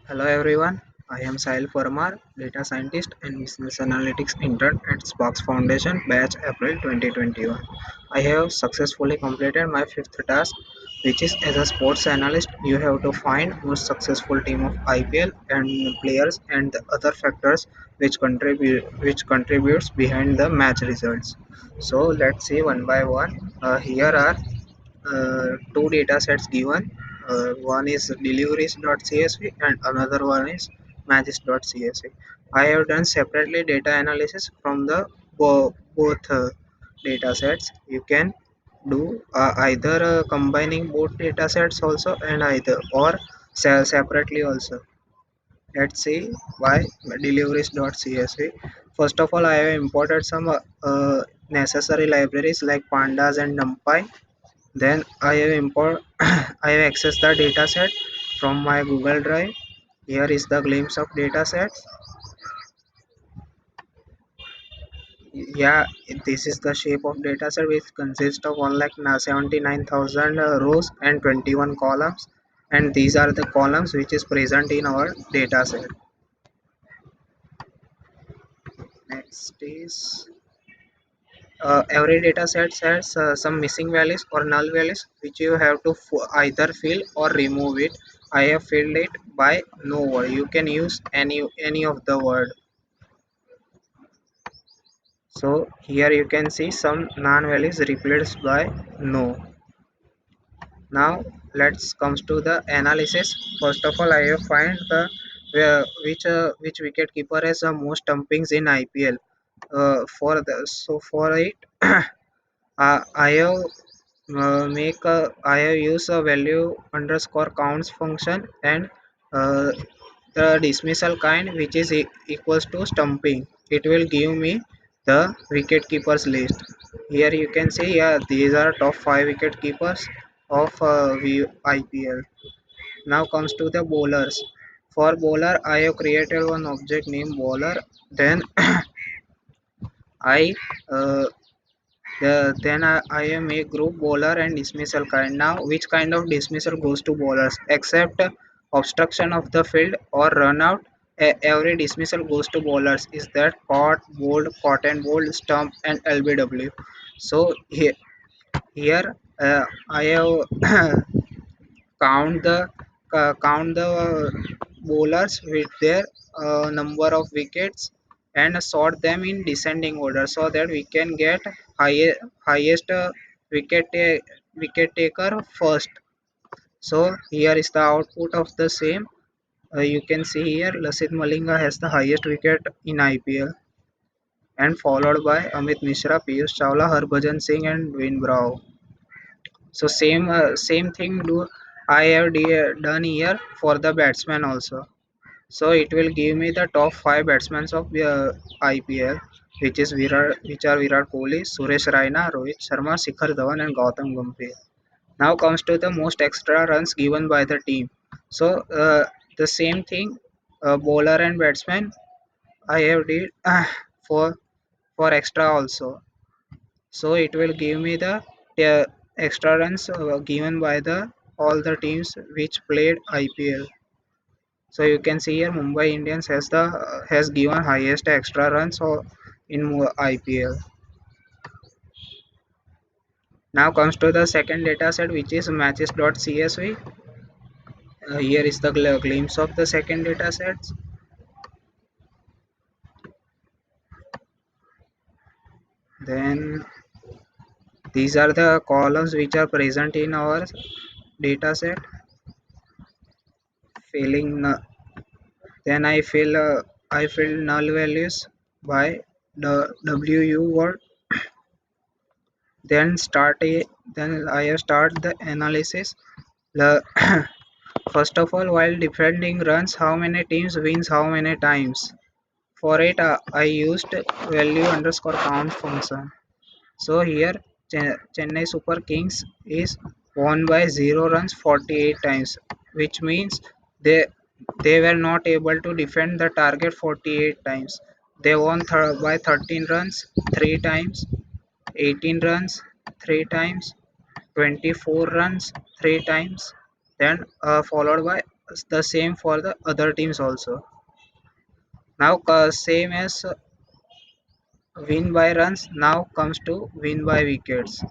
Hello everyone, I am Sahil Parmar, data scientist and business analytics intern at Sparks Foundation, batch April 2021. I have successfully completed my fifth task, which is as a sports analyst, you have to find most successful team of IPL and players and the other factors which contributes behind the match results. So let's see one by one. Here are two data sets given. One is deliveries.csv and another one is matches.csv. I have done separately data analysis from the both data sets. You can do either combining both data sets also and either or separately also. Let's see why deliveries.csv. First of all, I have imported some necessary libraries like pandas and numpy. Then I have I have accessed the dataset from my Google Drive. Here is the glimpse of dataset. Yeah, this is the shape of dataset which consists of 1,79,000 rows and 21 columns. And these are the columns which is present in our dataset. Next is every data set has some missing values or null values which you have to either fill or remove it. I have filled it by no word. You can use any of the word. So here you can see some non values replaced by no. Now let's comes to the analysis. First of all, I have find the which wicket keeper has the most stumpings in IPL. For it, I have I have used a value underscore counts function and uh, the dismissal kind which is equals to stumping. It will give me the wicket keepers list. Here you can see, yeah, these are top 5 wicket keepers of IPL. Now comes to the bowlers. For bowler, I have created one object named bowler. Then I uh, then I am a group bowler and dismissal kind. Now, which kind of dismissal goes to bowlers? Except obstruction of the field or run out, every dismissal goes to bowlers. Is that caught and bold, stump, and LBW? So here I have count the bowlers with their number of wickets and sort them in descending order so that we can get highest wicket taker first. So here is the output of the same. You can see here Lasit Malinga has the highest wicket in IPL and followed by Amit Mishra, Piyush Chawla, Harbhajan Singh and Dwayne Bravo. So same thing do I have done here for the batsman also. So it will give me the top 5 batsmen of the IPL, which are Virat Kohli, Suresh Raina, Rohit Sharma, Shikhar Dhawan, and Gautam Gambhir. Now comes to the most extra runs given by the team. So the same thing, bowler and batsman, I have did for extra also. So it will give me the extra runs given by the all the teams which played IPL. So you can see here Mumbai Indians has given highest extra runs in IPL. Now comes to the second data set which is matches.csv. Here is the glimpse of the second data sets. Then these are the columns which are present in our data set. Filling then I fill null values by the WU word. Then then I start the analysis. The first of all, while defending runs, how many teams wins how many times? For it, I used value underscore count function. So here, Chennai Super Kings is won by 0 runs 48 times, which means they they were not able to defend the target 48 times. They won by 13 runs 3 times, 18 runs 3 times, 24 runs 3 times, then followed by the same for the other teams also. Now same as win by runs, now comes to win by wickets.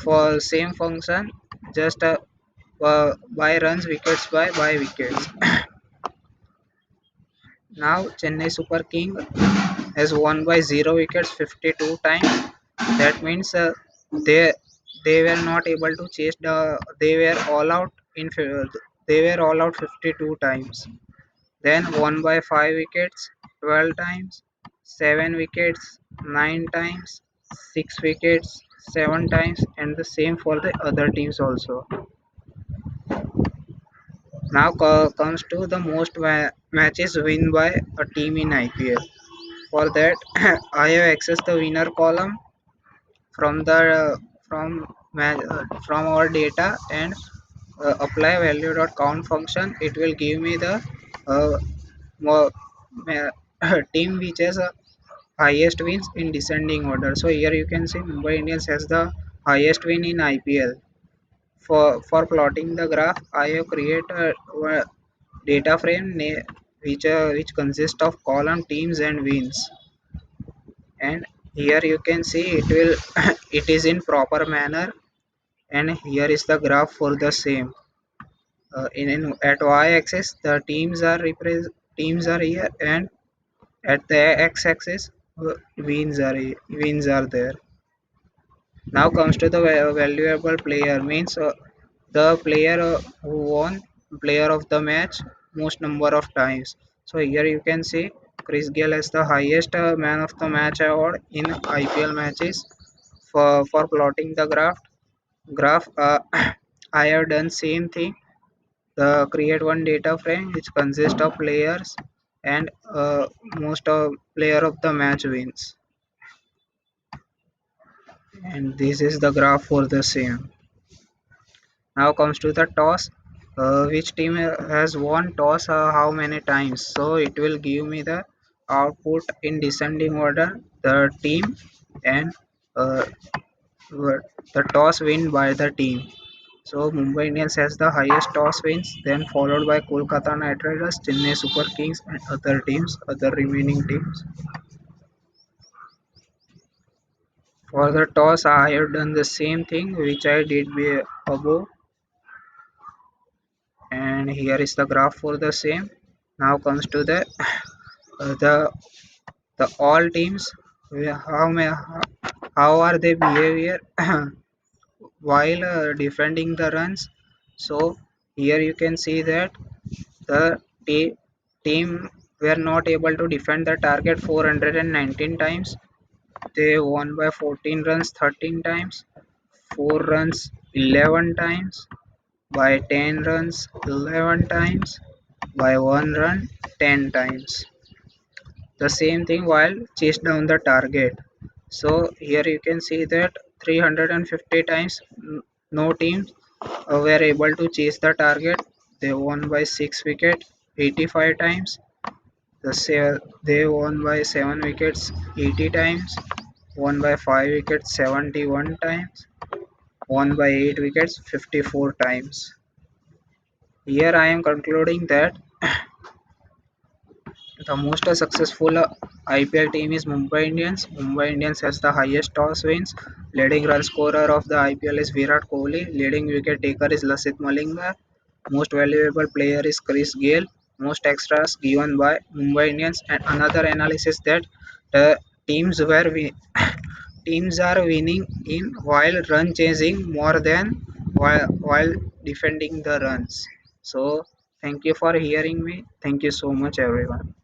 For same function, just by runs, wickets by wickets. Now Chennai Super King has won by 0 wickets 52 times. That means they they were not able to chase the. They were all out they were all out 52 times. Then won by 5 wickets 12 times, 7 wickets 9 times, 6 wickets 7 times, and the same for the other teams also. Now comes to the most matches win by a team in IPL. For that, I have accessed the winner column from the from our data and apply value.count function. It will give me the uh, more, team which has highest wins in descending order. So here you can see Mumbai Indians has the highest win in IPL. For plotting the graph, I have created a data frame which consists of column teams and wins. And here you can see it will it is in proper manner, and here is the graph for the same. In at y-axis the teams are here, and at the x-axis wins are there. Now comes to the valuable player, means the player who won player of the match most number of times. So here you can see Chris Gayle has the highest man of the match award in IPL matches. For plotting the graph, I have done same thing. The create one data frame which consists of players, and most of player of the match wins, and this is the graph for the same. Now comes to the toss. Which team has won toss how many times? So it will give me the output in descending order, the team, and uh, the toss win by the team. So Mumbai Indians has the highest toss wins, then followed by Kolkata Knight Riders, Chennai Super Kings, and other teams, other remaining teams. For the toss, I have done the same thing which I did above, and here is the graph for the same. Now comes to the uh, the the all teams, how are they behavior while defending the runs. So here you can see that the te- team were not able to defend the target 419 times. They won by 14 runs 13 times, 4 runs 11 times, by 10 runs 11 times, by 1 run 10 times. The same thing while chase down the target. So here you can see that 350 times no teams were able to chase the target. They won by 6 wickets 85 times. They won by 7 wickets 80 times. Won by 5 wickets 71 times. Won by 8 wickets 54 times. Here I am concluding that the most successful IPL team is Mumbai Indians. Mumbai Indians has the highest toss wins. Leading run scorer of the IPL is Virat Kohli. Leading wicket taker is Lasith Malinga. Most valuable player is Chris Gayle. Most extras given by Mumbai Indians. And another analysis that the teams were teams are winning in while run chasing more than while defending the runs. So thank you for hearing me. Thank you so much everyone.